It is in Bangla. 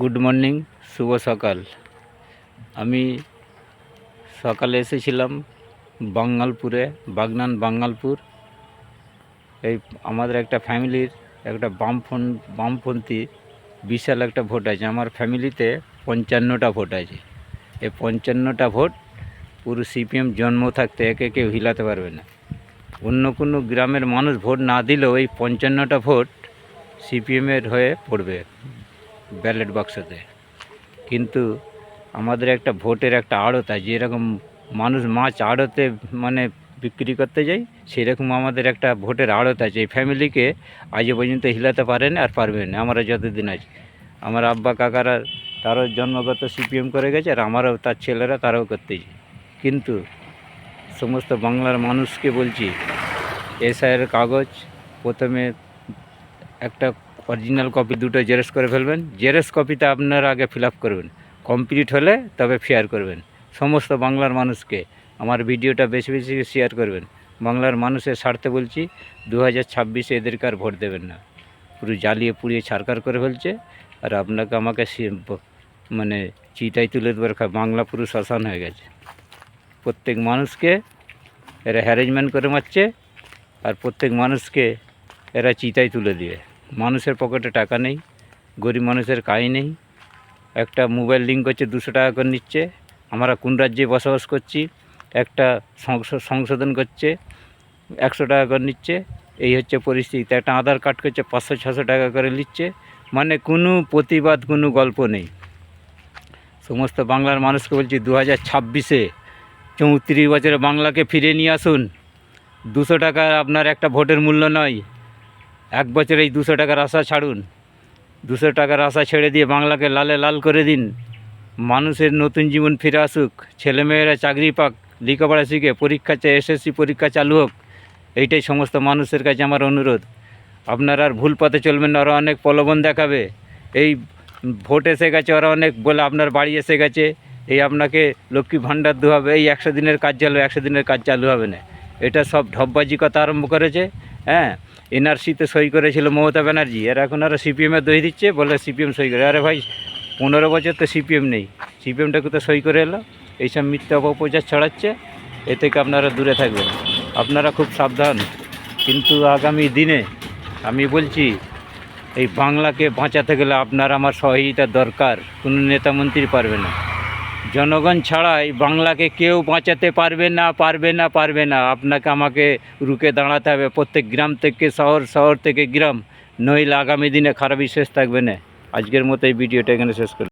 গুড মর্নিং, শুভ সকাল। আমি সকালে এসেছিলাম বাঙ্গালপুরে, বাঙ্গালপুর। এই আমাদের একটা ফ্যামিলির একটা বামপন্থী বিশাল একটা ভোট আছে। আমার ফ্যামিলিতে 55টা ভোট আছে। এই 55টা ভোট পুরো সিপিএম জন্ম থাকতে একে কেউ হিলাতে পারবে না। অন্য কোনো গ্রামের মানুষ ভোট না দিলেও এই 55টা ভোট সিপিএমের হয়ে পড়বে ব্যালট বাক্সতে। কিন্তু আমাদের একটা ভোটের একটা আড়ত আছে, যেরকম মানুষ মাছ আড়তে মানে বিক্রি করতে যায়, সেরকম আমাদের একটা ভোটের আড়ত আছে। এই ফ্যামিলিকে আজ পর্যন্ত হিলাতে পারেন আর পারবেন না। আমরা যতদিন আছি, আমার আব্বা কাকারা তারও জন্মগত সিপিএম করে গেছে, আর আমারও তার ছেলেরা তারাও করতেছে। কিন্তু সমস্ত বাংলার মানুষকে বলছি, এসআইয়ের কাগজ প্রথমে একটা অরিজিনাল কপি দুটো জেরক্স করে ফেলবেন। জেরক্স কপিতে আপনারা আগে ফিল আপ করবেন, কমপ্লিট হলে তবে শেয়ার করবেন সমস্ত বাংলার মানুষকে। আমার ভিডিওটা বেশি বেশি শেয়ার করবেন। বাংলার মানুষের স্বার্থে বলছি, 2026-এ এদেরকে আর ভোট দেবেন না। পুরো জ্বালিয়ে পুড়িয়ে ছারকার করে ফেলছে। আর আপনাকে আমাকে মানে চিতায় তুলে দেবার বাংলা পুরো শ্মশান হয়ে গেছে। প্রত্যেক মানুষকে এরা হ্যারেজমেন্ট করে মারছে, আর প্রত্যেক মানুষকে এরা চিতায় তুলে দিয়ে। মানুষের পকেটে টাকা নেই, গরিব মানুষের কাজ নেই। একটা মোবাইল লিঙ্ক করছে, 200 টাকা করে নিচ্ছে। আমরা কোন রাজ্যে বসবাস করছি, একটা সংশোধন করছে 100 টাকা করে নিচ্ছে। এই হচ্ছে পরিস্থিতি। একটা আধার কার্ড করছে 500-600 টাকা করে নিচ্ছে। মানে কোনো প্রতিবাদ, কোনো গল্প নেই। সমস্ত বাংলার মানুষকে বলছি, 2026-এ 34 বছরে বাংলাকে ফিরে নিয়ে আসুন। 200 টাকা আপনার একটা ভোটের মূল্য নয়। 1 বছর এই 200 টাকার আশা ছাড়ুন। 200 টাকার আশা ছেড়ে দিয়ে বাংলাকে লালে লাল করে দিন। মানুষের নতুন জীবন ফিরে আসুক, ছেলেমেয়েরা চাকরি পাক, লেখাপড়া শিখে পরীক্ষা এসএসসি পরীক্ষা চালু হোক। এইটাই সমস্ত মানুষের কাছে আমার অনুরোধ। আপনারা আর ভুল পথে চলবেন না। ওরা অনেক প্রলোভন দেখাবে। এই ভোট এসে গেছে, ওরা অনেক বলে আপনার বাড়ি এসে গেছে, এই আপনাকে লক্ষ্মী ভাণ্ডার দেওয়া হবে, এই 100 দিনের কাজ চালু, 100 দিনের কাজ চালু হবে না। এটা সব ঢপবাজি কথা আরম্ভ করেছে। হ্যাঁ, এনআরসিতে সই করেছিল মমতা ব্যানার্জি, আর এখন ওরা সিপিএমের দই দিচ্ছে, বলে সিপিএম সই করে। আরে ভাই, 15 বছর তো সিপিএম নেই, সিপিএমটাকে তো সই করে এলো। এইসব মিথ্যা অপপ্রচার ছড়াচ্ছে, এ থেকে আপনারা দূরে থাকবেন। আপনারা খুব সাবধান। কিন্তু আগামী দিনে আমি বলছি, এই বাংলাকে বাঁচাতে গেলে আপনার আমার সহযোগিতা দরকার। কোনো নেতামন্ত্রী পারবে না। জনগণ ছাড়াই বাংলাকে কেউ বাঁচাতে পারবে না। আপনাকে আমাকে রুখে দাঁড়াতে হবে, প্রত্যেক গ্রাম থেকে শহর, শহর থেকে গ্রাম। নইলে আগামী দিনে খারাপ শেষ থাকবে না। আজকের মতো এই ভিডিওটা এখানে শেষ করি।